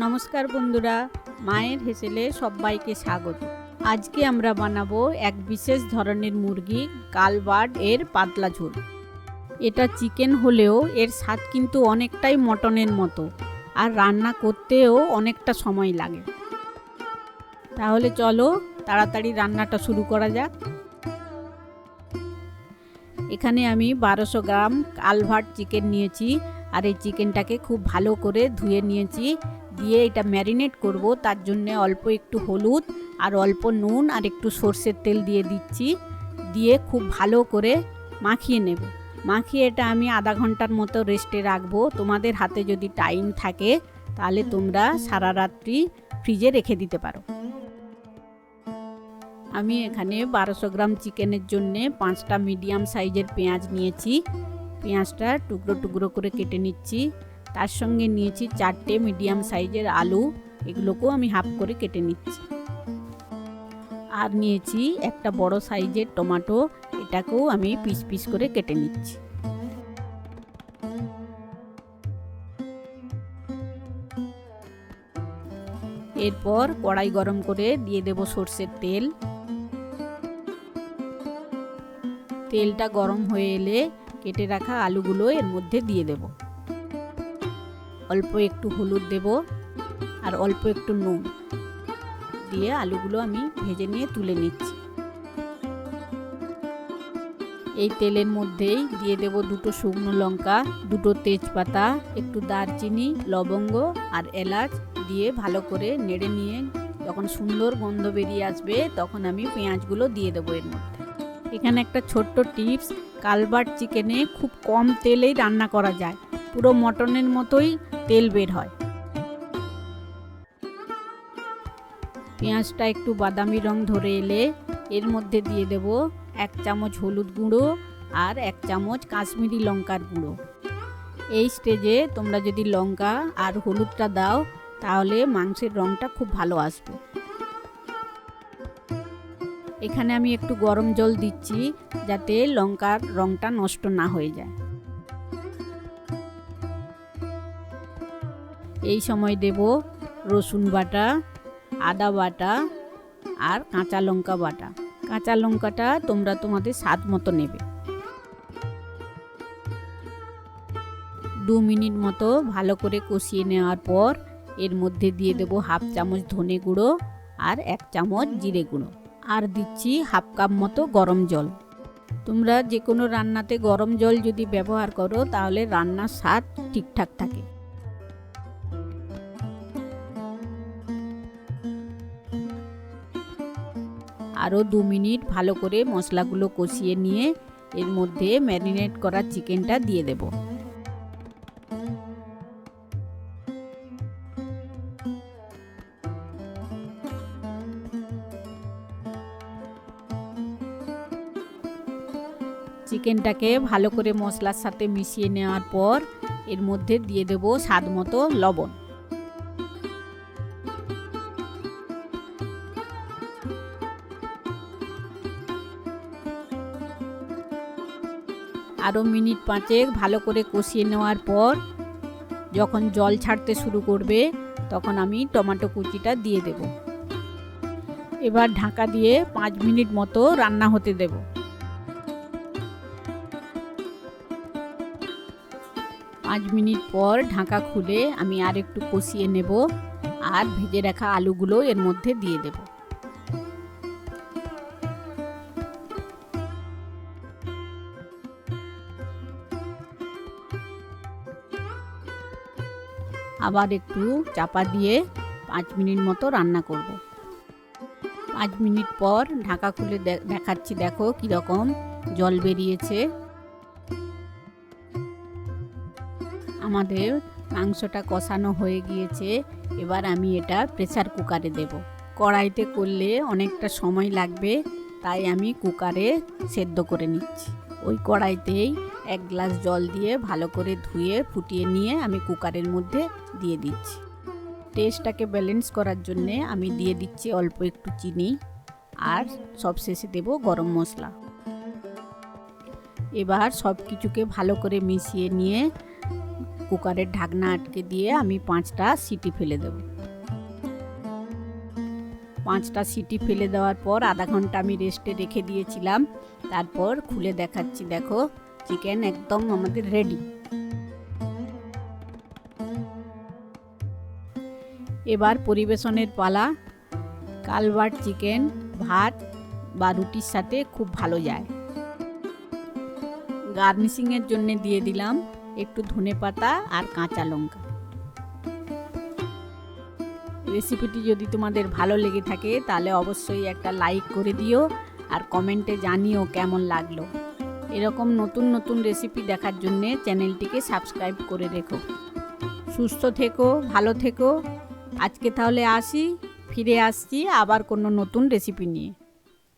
নমস্কার বন্ধুরা, মায়ের হেসেলে সবাইকে স্বাগত। আজকে আমরা বানাবো এক বিশেষ ধরনের মুরগি কালভার্ট এর পাতলা ঝোল। এটা চিকেন হলেও এর স্বাদ কিন্তু অনেকটাই মটনের মতো, আর রান্না করতেও অনেকটা সময় লাগে। তাহলে চলো তাড়াতাড়ি রান্নাটা শুরু করা যাক। এখানে আমি 1200 গ্রাম কালভার্ট চিকেন নিয়েছি, আর এই চিকেনটাকে খুব ভালো করে ধুয়ে নিয়েছি। দিয়ে এটা ম্যারিনেট করব, তার জন্য অল্প একটু হলুদ আর অল্প নুন আর একটু সর্ষের তেল দিয়ে দিচ্ছি। দিয়ে খুব ভালো করে মাখিয়ে নেব। মাখিয়ে এটা আমি আধা ঘন্টার মতো রেস্টে রাখবো। তোমাদের হাতে যদি টাইম থাকে তাহলে তোমরা সারা রাত্রি ফ্রিজে রেখে দিতে পারো। আমি এখানে 1200 গ্রাম চিকেনের জন্য 5টা মিডিয়াম সাইজের পেঁয়াজ নিয়েছি। পেঁয়াজটা টুকরো টুকরো করে কেটে নিচ্ছি। তার সঙ্গে নিয়েছি 4টে মিডিয়াম সাইজের আলু, এগুলোকেও আমি হাফ করে কেটে নিচ্ছি। আর নিয়েছি একটা বড় সাইজের টমেটো, এটাকেও আমি পিস পিস করে কেটে নিচ্ছি। এরপর কড়াই গরম করে দিয়ে দেব সর্ষের তেল। তেলটা গরম হয়ে এলে কেটে রাখা আলুগুলো এর মধ্যে দিয়ে দেব। অল্প একটু হলুদ দেব আর অল্প একটু নুন দিয়ে আলুগুলো আমি ভেজে নিয়ে তুলে নিচ্ছি। এই তেলের মধ্যেই দিয়ে দেব 2টো শুকনো লঙ্কা, 2টো তেজপাতা, একটু দারচিনি, লবঙ্গ আর এলাচ দিয়ে ভালো করে নেড়ে নিয়ে যখন সুন্দর গন্ধ বেরিয়ে আসবে তখন আমি পেঁয়াজগুলো দিয়ে দেবো এর মধ্যে। এখানে একটা ছোট্ট টিপস, কালভার্ট চিকেনে খুব কম তেলেই রান্না করা যায়, পুরো মটনের মতোই তেল বের হয়। পেঁয়াজটা একটু বাদামি রং ধরে এলে এর মধ্যে দিয়ে দেব 1 চামচ হলুদ গুঁড়ো আর 1 চামচ কাশ্মীরি লঙ্কার গুঁড়ো। এই স্টেজে তোমরা যদি লঙ্কা আর হলুদটা দাও তাহলে মাংসের রংটা খুব ভালো আসবে। এখানে আমি একটু গরম জল দিচ্ছি যাতে লঙ্কার রংটা নষ্ট না হয়ে যায়। এই সময় দেব রসুন বাটা, আদা বাটা আর কাঁচা লঙ্কা বাটা। কাঁচা লঙ্কাটা তোমরা তোমাদের স্বাদ মতো নেবে। 2 মিনিট মতো ভালো করে কষিয়ে নেওয়ার পর এর মধ্যে দিয়ে দেব হাফ চামচ ধনে গুঁড়ো আর 1 চামচ জিরে গুঁড়ো, আর দিচ্ছি হাফ কাপ মতো গরম জল। তোমরা যে কোনো রান্নাতে গরম জল যদি ব্যবহার করো তাহলে রান্নার স্বাদ ঠিকঠাক থাকে। আরও 2 মিনিট ভালো করে মশলাগুলো কষিয়ে নিয়ে এর মধ্যে ম্যারিনেট করা চিকেনটা দিয়ে দেব। চিকেনটাকে ভালো করে মশলার সাথে মিশিয়ে নেওয়ার পর এর মধ্যে দিয়ে দেব স্বাদ মতো লবণ। আরও মিনিট 5 ভালো করে কষিয়ে নেওয়ার পর যখন জল ছাড়তে শুরু করবে তখন আমি টমেটো কুচিটা দিয়ে দেব। এবার ঢাকা দিয়ে 5 মিনিট মতো রান্না হতে দেব। 5 মিনিট পর ঢাকা খুলে আমি আর একটু কষিয়ে নেব আর ভেজে রাখা আলুগুলো এর মধ্যে দিয়ে দেব। আবার একটু চাপা দিয়ে 5 মিনিট মতো রান্না করব। 5 মিনিট পর ঢাকা খুলে দেখাচ্ছি, দেখো কীরকম জল বেরিয়েছে। আমাদের মাংসটা কষানো হয়ে গিয়েছে। এবার আমি এটা প্রেসার কুকারে দেব। কড়াইতে করলে অনেকটা সময় লাগবে, তাই আমি কুকারে সেদ্ধ করে নিচ্ছি। ওই কড়াইতেই 1 গ্লাস জল দিয়ে ভালো করে ধুয়ে ফুটিয়ে নিয়ে আমি কুকারের মধ্যে দিয়ে দিচ্ছি। টেস্টটাকে ব্যালেন্স করার জন্যে আমি দিয়ে দিচ্ছি অল্প একটু চিনি আর সবশেষে দেব গরম মশলা। এবার সব কিছুকে ভালো করে মিশিয়ে নিয়ে কুকারের ঢাকনা আটকে দিয়ে আমি 5টা সিটি ফেলে দেব। 5টা সিটি ফেলে দেওয়ার পর আধা ঘন্টা আমি রেস্টে রেখে দিয়েছিলাম। তারপর খুলে দেখাচ্ছি, দেখো চিকেন একদম আমাদের রেডি। এবার পরিবেশনের পালা। কালভার্ট চিকেন ভাত বা রুটির সাথে খুব ভালো যায়। গার্নিশিংয়ের জন্য দিয়ে দিলাম একটু ধনেপাতা আর কাঁচা লঙ্কা। রেসিপিটি যদি তোমাদের ভালো লেগে থাকে তাহলে অবশ্যই একটা লাইক করে দিও আর কমেন্টে জানিও কেমন লাগলো। এরকম নতুন নতুন রেসিপি দেখার জন্য চ্যানেলটিকে সাবস্ক্রাইব করে রেখো। সুস্থ থেকো, ভালো থেকো। আজকে তাহলে আসি, ফিরে আসছি আবার কোনো নতুন রেসিপি নিয়ে।